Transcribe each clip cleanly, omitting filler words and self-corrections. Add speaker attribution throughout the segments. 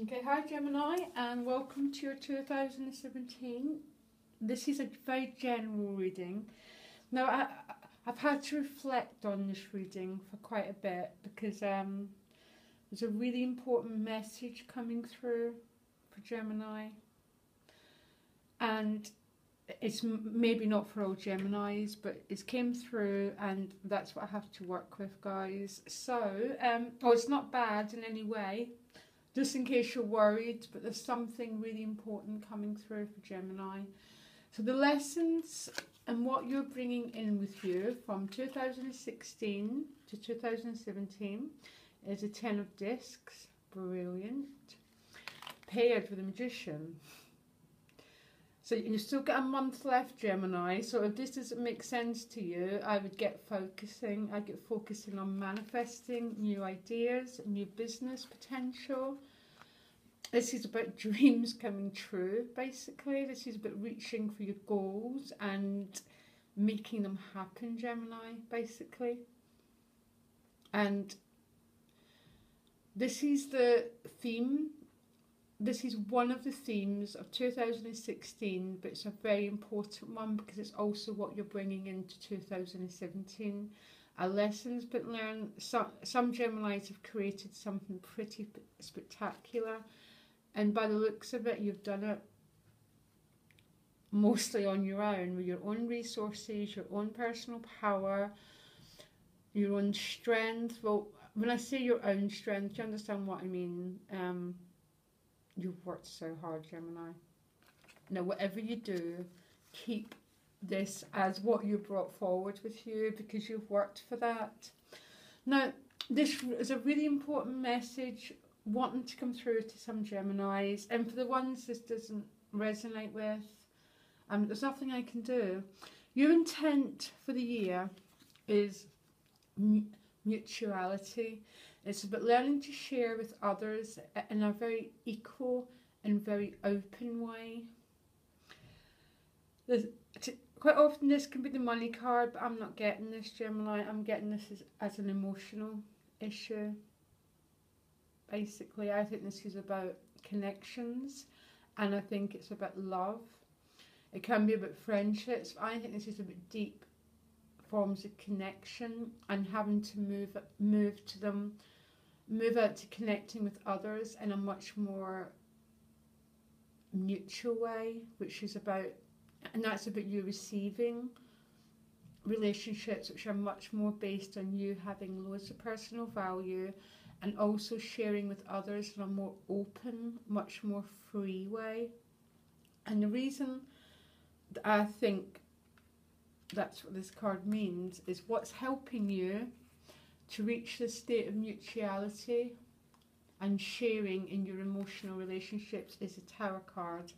Speaker 1: Okay, hi Gemini, and welcome to your 2017. This is a very general reading. Now, I've had to reflect on this reading for quite a bit because there's a really important message coming through for Gemini, and it's maybe not for all Geminis, but it's came through, and that's what I have to work with, guys. So, it's not bad in any way. Just in case you're worried, but there's something really important coming through for Gemini. So the lessons and what you're bringing in with you from 2016 to 2017 is a 10 of discs, brilliant, paired with a magician. So you still got a month left, Gemini. So if this doesn't make sense to you, I would get focusing. I'd get focusing on manifesting new ideas, new business potential. This is about dreams coming true, basically. This is about reaching for your goals and making them happen, Gemini, basically. And this is the theme. This is one of the themes of 2016, but it's a very important one because it's also what you're bringing into 2017. A lessons but learned. Some Geminis have created something pretty spectacular, and by the looks of it, you've done it mostly on your own, with your own resources, your own personal power, your own strength. Well, when I say your own strength, do you understand what I mean? You've worked so hard, Gemini. Now, whatever you do, keep this as what you brought forward with you because you've worked for that. Now, this is a really important message wanting to come through to some Geminis, and for the ones this doesn't resonate with, there's nothing I can do. Your intent for the year is mutuality. It's about learning to share with others in a very equal and very open way. Quite often this can be the money card, but I'm not getting this, Gemini. I'm getting this as an emotional issue. Basically, I think this is about connections, and I think it's about love. It can be about friendships. I think this is about deep forms of connection and having to move out to connecting with others in a much more mutual way, which is about, and that's about you receiving relationships which are much more based on you having loads of personal value and also sharing with others in a more open, much more free way. And the reason that I think that's what this card means is what's helping you to reach the state of mutuality and sharing in your emotional relationships is a Tower card.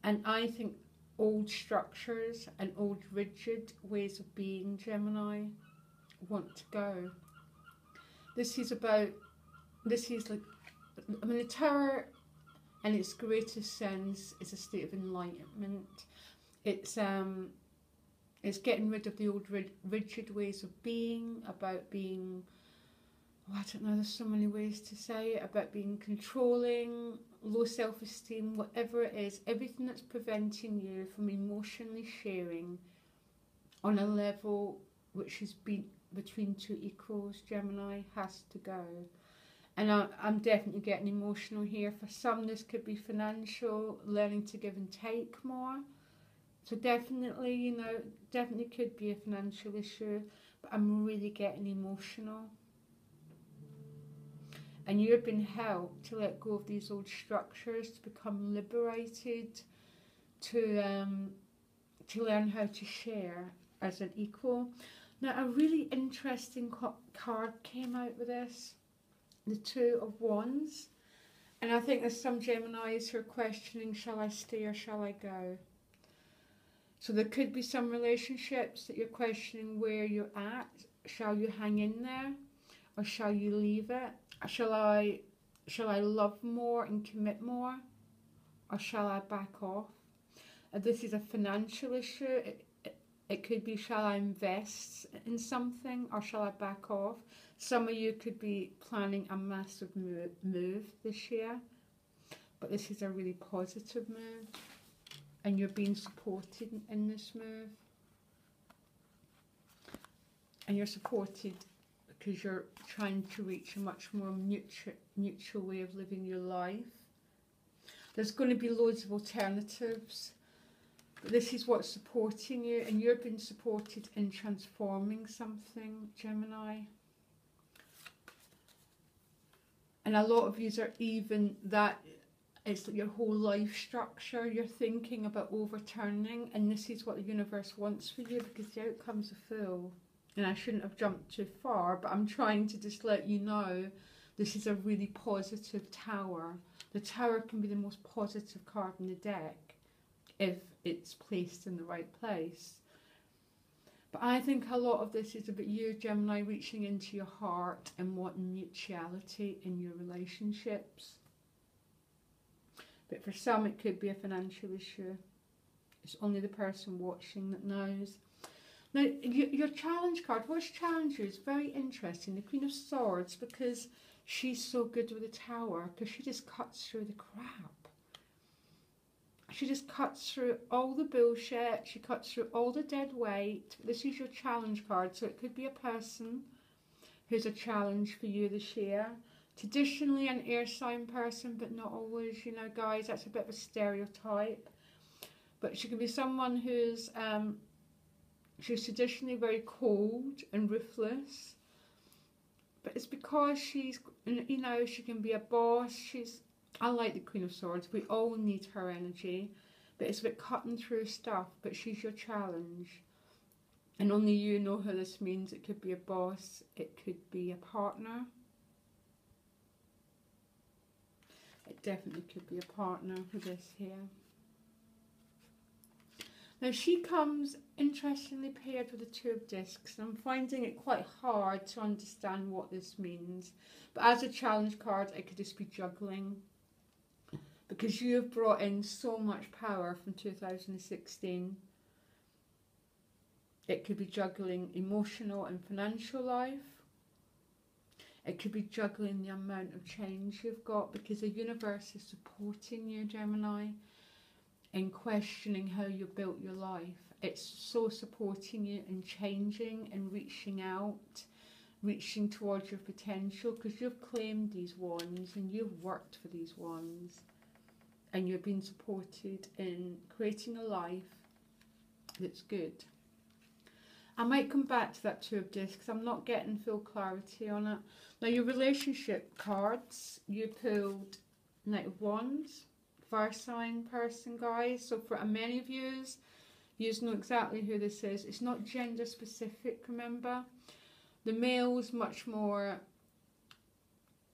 Speaker 1: And I think old structures and old rigid ways of being, Gemini, want to go. This is like, the Tower in its greatest sense is a state of enlightenment. It's getting rid of the old rigid ways of being, about being, I don't know, there's so many ways to say it, about being controlling, low self-esteem, whatever it is, everything that's preventing you from emotionally sharing on a level which is between two equals, Gemini, has to go. And I'm definitely getting emotional here. For some, this could be financial, learning to give and take more. So definitely, definitely could be a financial issue, but I'm really getting emotional. And you've been helped to let go of these old structures, to become liberated, to learn how to share as an equal. Now, a really interesting card came out with this, the Two of Wands. And I think there's some Geminis who are questioning, shall I stay or shall I go? So there could be some relationships that you're questioning where you're at. Shall you hang in there or shall you leave it? Shall I love more and commit more or shall I back off? This is a financial issue. It could be, shall I invest in something or shall I back off? Some of you could be planning a massive move this year, but this is a really positive move, and you're being supported in this move. And you're supported because you're trying to reach a much more neutral way of living your life. There's going to be loads of alternatives, but this is what's supporting you, and you're being supported in transforming something, Gemini. And a lot of you are even that, it's your whole life structure you're thinking about overturning, and this is what the universe wants for you, because the outcome's a Fool. And I shouldn't have jumped too far, but I'm trying to just let you know this is a really positive Tower. The Tower can be the most positive card in the deck if it's placed in the right place. But I think a lot of this is about you, Gemini, reaching into your heart and wanting mutuality in your relationships. But for some, it could be a financial issue. It's only the person watching that knows. Now, your challenge card, what's challenge you is very interesting. The Queen of Swords, because she's so good with the Tower, because she just cuts through the crap. She just cuts through all the bullshit. She cuts through all the dead weight. This is your challenge card, so it could be a person who's a challenge for you this year. Traditionally an air sign person, but not always, you know, guys. That's a bit of a stereotype. But she could be someone who's... she's traditionally very cold and ruthless, but it's because she's, you know, she can be a boss. She's, I like the Queen of Swords. We all need her energy, but it's about cutting through stuff. But she's your challenge, and only you know who this means. It could be a boss. It could be a partner. It definitely could be a partner with this here. Now she comes, interestingly, paired with the Two of Discs, and I'm finding it quite hard to understand what this means. But as a challenge card, it could just be juggling, because you have brought in so much power from 2016. It could be juggling emotional and financial life. It could be juggling the amount of change you've got, because the universe is supporting you, Gemini, in questioning how you built your life. It's so supporting you in changing and reaching out, reaching towards your potential, because you've claimed these wands and you've worked for these wands, and you're being supported in creating a life that's good. I might come back to that Two of Discs. I'm not getting full clarity on it. Now your relationship cards, you pulled Knight of Wands, fire sign person, guys. So for many of you know exactly who this is. It's not gender specific, remember. The male's much more,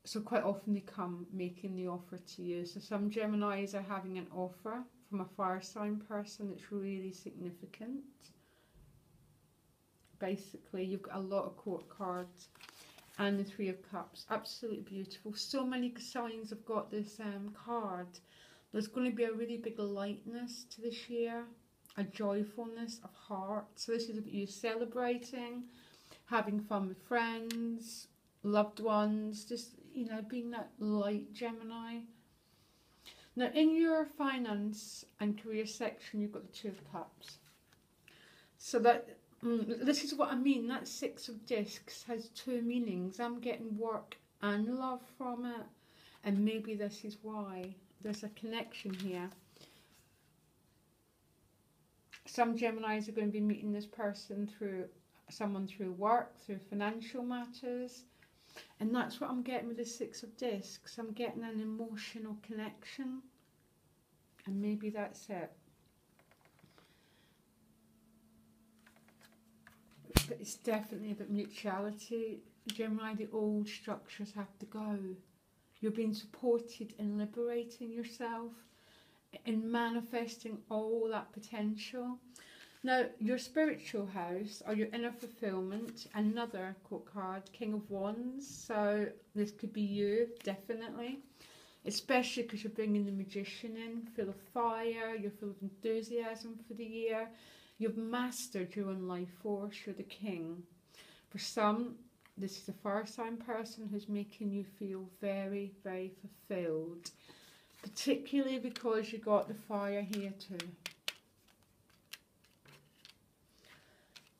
Speaker 1: so quite often they come making the offer to you. So some Geminis are having an offer from a fire sign person that's really significant. Basically, you've got a lot of court cards and the Three of Cups. Absolutely beautiful. So many signs have got this card. There's going to be a really big lightness to this year, a joyfulness of heart. So this is about you celebrating, having fun with friends, loved ones, just, you know, being that light, Gemini. Now in your finance and career section, you've got the Two of Cups. So that, this is what I mean, that Six of Discs has two meanings. I'm getting work and love from it, and maybe this is why. There's a connection here. Some Geminis are going to be meeting this person through someone through work, through financial matters. And that's what I'm getting with the Six of Discs. I'm getting an emotional connection. And maybe that's it. But it's definitely about mutuality. Gemini, the old structures have to go. You're being supported in liberating yourself, in manifesting all that potential. Now, your spiritual house, or your inner fulfillment, another quote card, King of Wands. So this could be you, definitely. Especially because you're bringing the Magician in, full of fire, you're full of enthusiasm for the year. You've mastered your own life force, you're the king. For some, this is a fire sign person who's making you feel very, very fulfilled. particularly because you got the fire here too.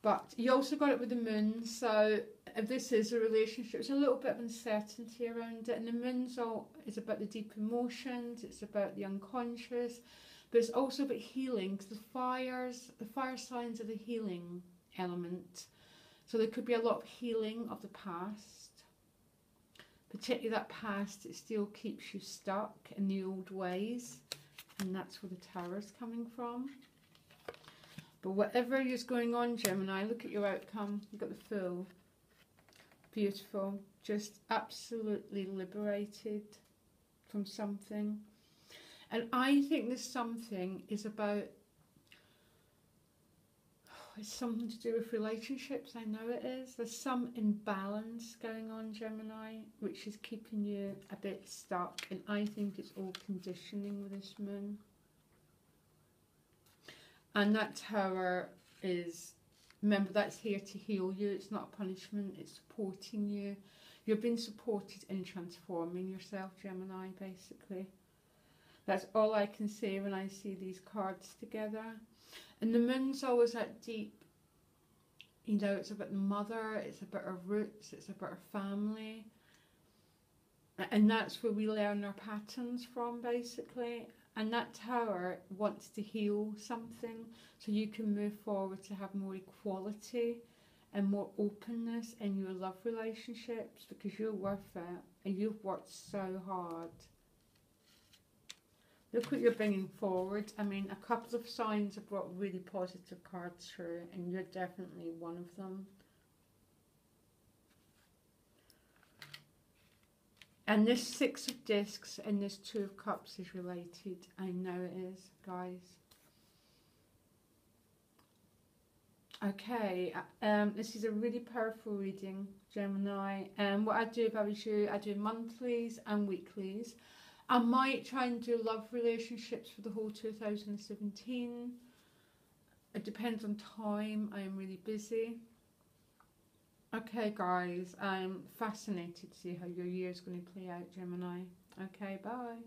Speaker 1: But you also got it with the moon, so if this is a relationship, there's a little bit of uncertainty around it. And the moon's is about the deep emotions, it's about the unconscious, but it's also about healing, because the fire signs are the healing element. So there could be a lot of healing of the past, particularly that past that still keeps you stuck in the old ways, and that's where the Tower is coming from. But whatever is going on, Gemini, look at your outcome. You've got the Fool. Beautiful. Just absolutely liberated from something. And I think this something is about, it's something to do with relationships. I know it is. There's some imbalance going on, Gemini, which is keeping you a bit stuck. And I think it's all conditioning with this moon. And that Tower is, remember, that's here to heal you. It's not a punishment, it's supporting you. You've been supported in transforming yourself, Gemini, basically. That's all I can say when I see these cards together. And the moon's always that deep, you know, it's about the mother, it's about our roots, it's about our family. And that's where we learn our patterns from, basically. And that Tower wants to heal something so you can move forward to have more equality and more openness in your love relationships, because you're worth it and you've worked so hard. Look what you're bringing forward. I mean, a couple of signs have brought really positive cards through, and you're definitely one of them. And this Six of Discs and this Two of Cups is related. I know it is, guys. Okay, this is a really powerful reading, Gemini. What I do if I was you, I do monthlies and weeklies. I might try and do love relationships for the whole 2017. It depends on time. I am really busy. Okay, guys, I'm fascinated to see how your year is going to play out, Gemini. Okay, bye.